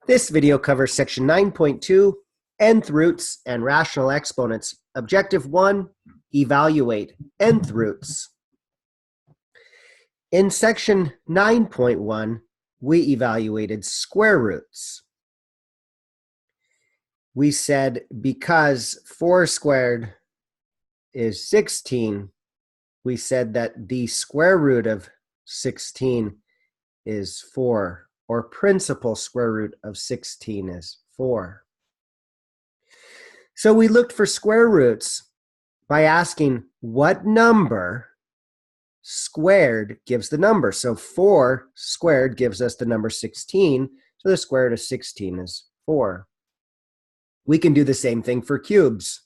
This video covers section 9.2, nth roots and rational exponents. Objective 1, evaluate nth roots. In section 9.1, we evaluated square roots. We said because 4 squared is 16, we said that the square root of 16 is 4, or principal square root of 16 is 4. So we looked for square roots by asking what number squared gives the number. So 4 squared gives us the number 16, so the square root of 16 is 4. We can do the same thing for cubes.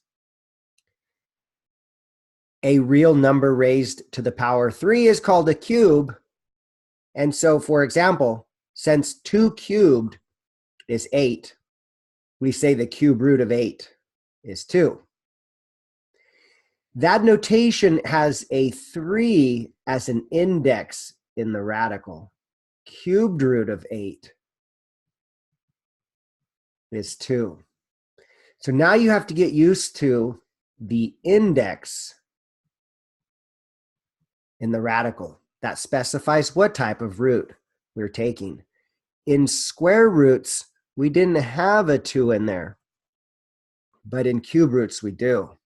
A real number raised to the power 3 is called a cube. And so, for example, since 2 cubed is 8, we say the cube root of 8 is 2. That notation has a 3 as an index in the radical. Cubed root of 8 is 2. So now you have to get used to the index in the radical. That specifies what type of root we're taking. In square roots, we didn't have a 2 in there, but in cube roots we do.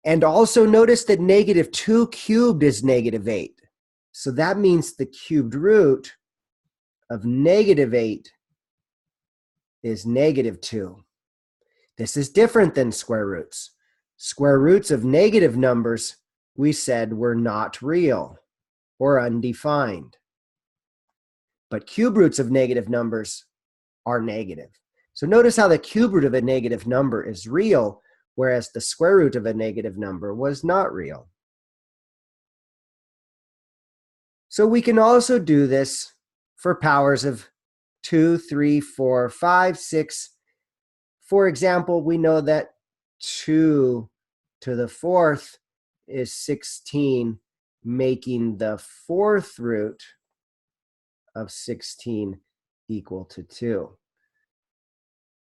And also notice that -2 cubed is -8. So that means the cubed root of -8 is -2. This is different than square roots. Square roots of negative numbers, we said, were not real or undefined. But cube roots of negative numbers are negative. So notice how the cube root of a negative number is real, whereas the square root of a negative number was not real. So we can also do this for powers of 2, 3, 4, 5, 6. For example, we know that 2 to the 4th is 16, making the 4th root of 16 equal to 2.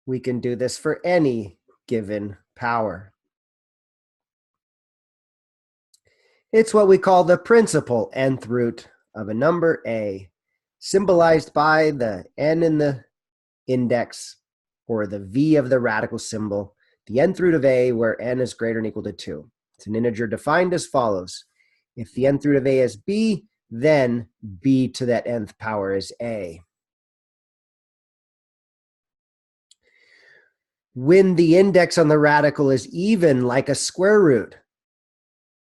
We can do this for any given power. It's what we call the principal nth root of a number a, symbolized by the n in the index, or the v of the radical symbol, the nth root of a, where n is greater than or equal to 2. It's an integer defined as follows. If the nth root of a is b, then b to that nth power is a. When the index on the radical is even, like a square root,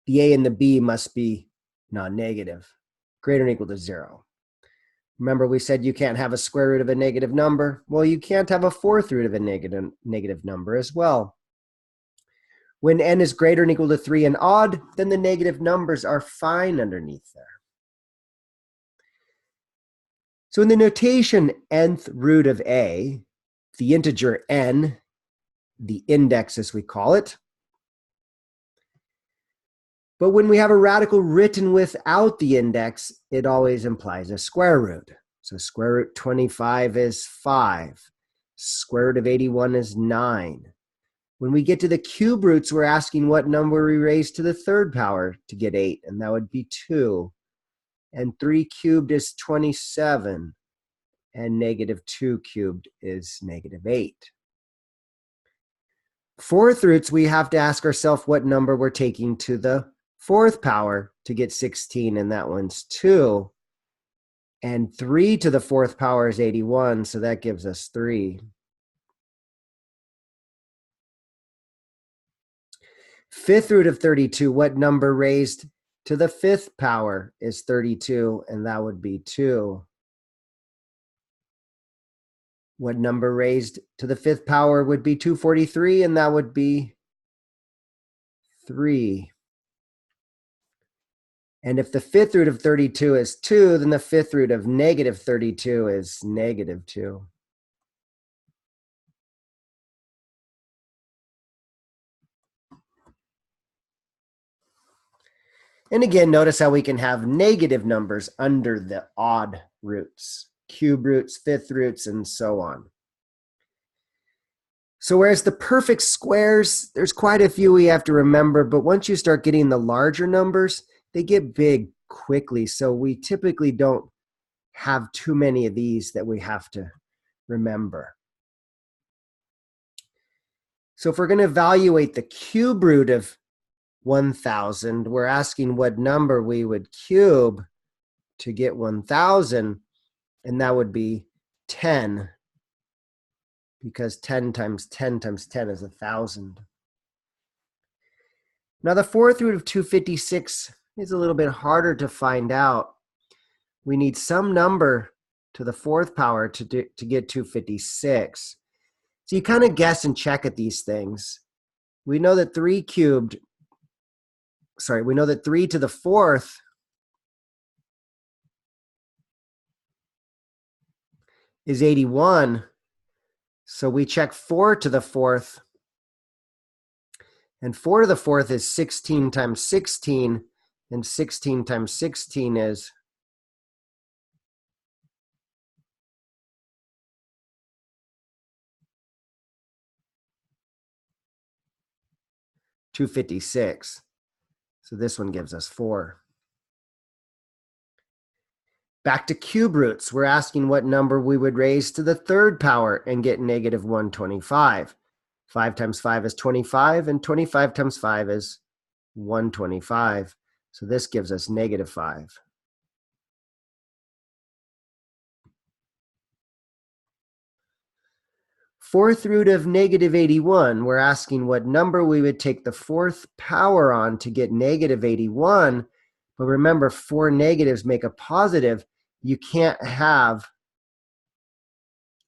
the a and the b must be non-negative, greater than or equal to 0. Remember, we said you can't have a square root of a negative number. Well, you can't have a 4th root of a negative number as well. When n is greater than or equal to 3 and odd, then the negative numbers are fine underneath there. So in the notation nth root of a, the integer n, the index as we call it, but when we have a radical written without the index, it always implies a square root. So square root 25 is 5. Square root of 81 is 9. When we get to the cube roots, we're asking what number we raise to the 3rd power to get 8, and that would be 2. And 3 cubed is 27, and -2 cubed is -8. 4th roots, we have to ask ourselves what number we're taking to the 4th power to get 16, and that one's 2. And 3 to the 4th power is 81, so that gives us 3. 5th root of 32, what number raised to the 5th power is 32, and that would be 2. What number raised to the 5th power would be 243, and that would be 3. And if the 5th root of 32 is 2, then the 5th root of -32 is -2. And again, notice how we can have negative numbers under the odd roots. cube roots, fifth roots, and so on. So whereas the perfect squares, there's quite a few we have to remember, but once you start getting the larger numbers, they get big quickly. So we typically don't have too many of these that we have to remember. So if we're going to evaluate the cube root of 1,000, we're asking what number we would cube to get 1,000, and that would be 10, because 10 times 10 times 10 is 1,000. Now the fourth root of 256 is a little bit harder to find out. We need some number to the fourth power to get 256. So you kind of guess and check at these things. We know that 3 to the fourth is 81. So we check 4 to the fourth. And 4 to the fourth is 16 times 16. And 16 times 16 is 256. So this one gives us 4. Back to cube roots, we're asking what number we would raise to the third power and get negative 125. 5 times 5 is 25, and 25 times 5 is 125. So this gives us negative 5. Fourth root of negative 81, we're asking what number we would take the fourth power on to get negative 81. But remember, 4 negatives make a positive. You can't have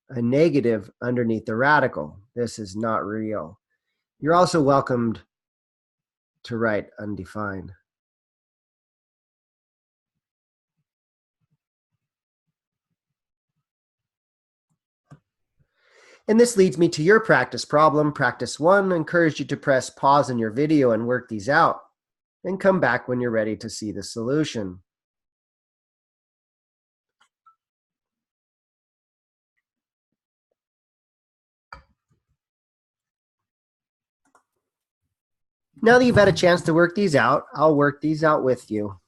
a negative underneath the radical. This is not real. You're also welcomed to write undefined. And this leads me to your practice problem. Practice 1. I encourage you to press pause in your video and work these out, and come back when you're ready to see the solution. Now that you've had a chance to work these out, I'll work these out with you.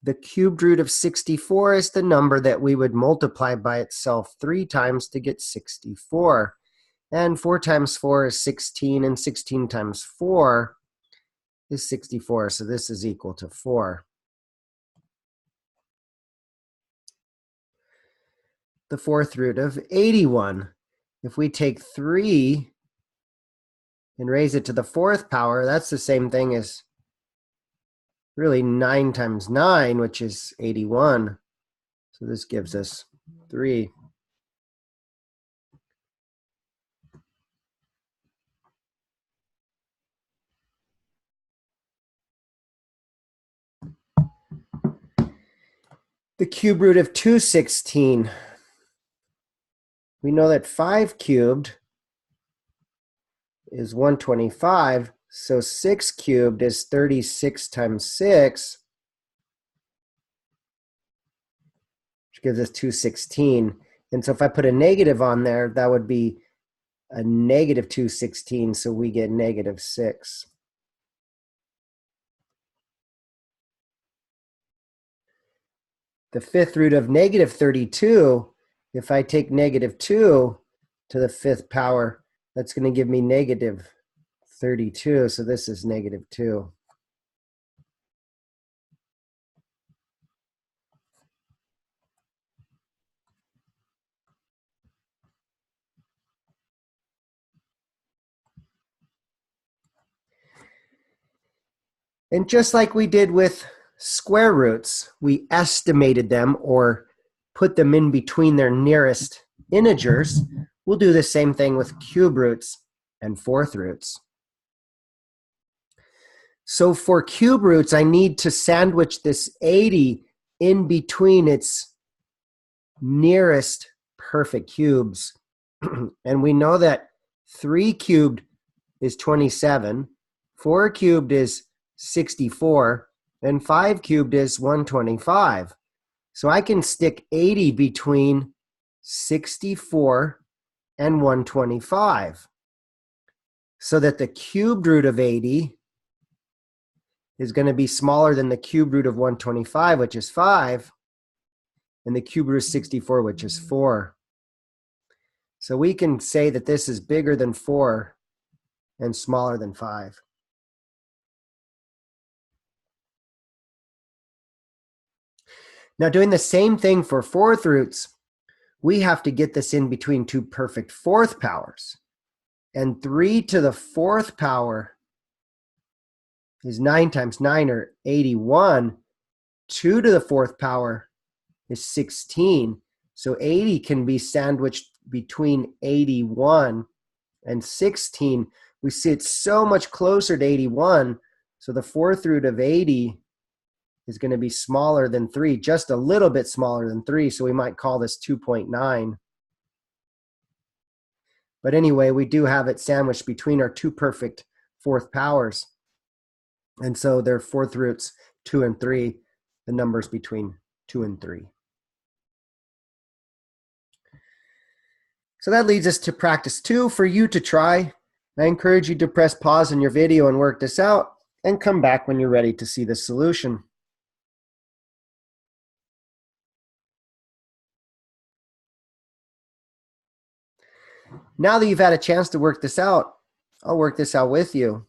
The cubed root of 64 is the number that we would multiply by itself 3 times to get 64. And 4 times 4 is 16, and 16 times 4 is 64. So this is equal to 4. The fourth root of 81. If we take 3 and raise it to the fourth power, that's the same thing as really 9 times 9, which is 81. So this gives us 3. The cube root of 216. We know that 5 cubed is 125. So 6 cubed is 36 times 6, which gives us 216. And so if I put a negative on there, that would be a negative 216. So we get negative 6. The fifth root of negative 32, if I take negative 2 to the fifth power, that's going to give me negative 32. So this is negative 2. And just like we did with square roots, we estimated them or put them in between their nearest integers. We'll do the same thing with cube roots and fourth roots. So for cube roots, I need to sandwich this 80 in between its nearest perfect cubes. And we know that 3 cubed is 27, 4 cubed is 64, and 5 cubed is 125. So I can stick 80 between 64, and 125. So that the cubed root of 80 is going to be smaller than the cubed root of 125, which is 5, and the cubed root of 64, which is 4. So we can say that this is bigger than 4 and smaller than 5. Now, doing the same thing for fourth roots, we have to get this in between two perfect fourth powers. And 3 to the fourth power is 9 times 9, or 81. 2 to the fourth power is 16. So 80 can be sandwiched between 81 and 16. We see it's so much closer to 81. So the fourth root of 80 is going to be smaller than 3, just a little bit smaller than 3. So we might call this 2.9. But anyway, we do have it sandwiched between our two perfect fourth powers. And so they're fourth roots 2 and 3, the numbers between 2 and 3. So that leads us to practice 2 for you to try. I encourage you to press pause in your video and work this out, and come back when you're ready to see the solution. Now that you've had a chance to work this out, I'll work this out with you.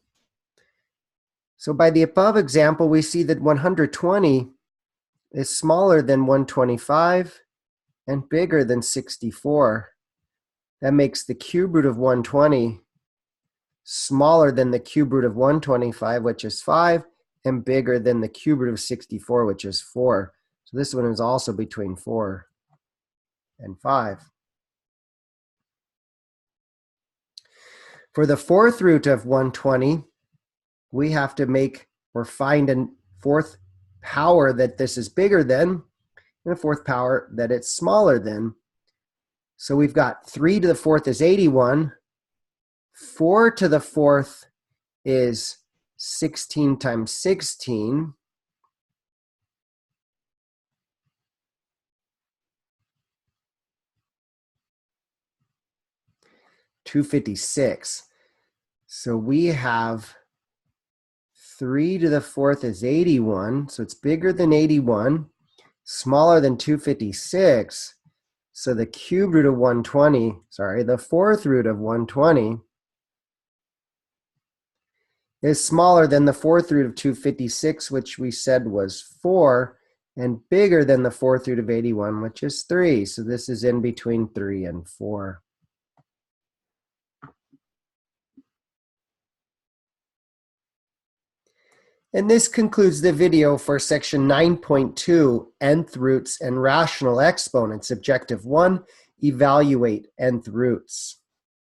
So by the above example, we see that 120 is smaller than 125 and bigger than 64. That makes the cube root of 120 smaller than the cube root of 125, which is 5, and bigger than the cube root of 64, which is 4. So this one is also between 4 and 5. For the fourth root of 120, we have to make or find a fourth power that this is bigger than, and a fourth power that it's smaller than. So we've got 3 to the fourth is 81. 4 to the fourth is 16 times 16. $256. So we have 3 to the fourth is 81. So it's bigger than 81, smaller than 256. So the cube root of 120, the fourth root of 120 is smaller than the fourth root of 256, which we said was 4, and bigger than the fourth root of 81, which is 3. So this is in between 3 and 4. And this concludes the video for section 9.2, nth roots and rational exponents. Objective 1, evaluate nth roots.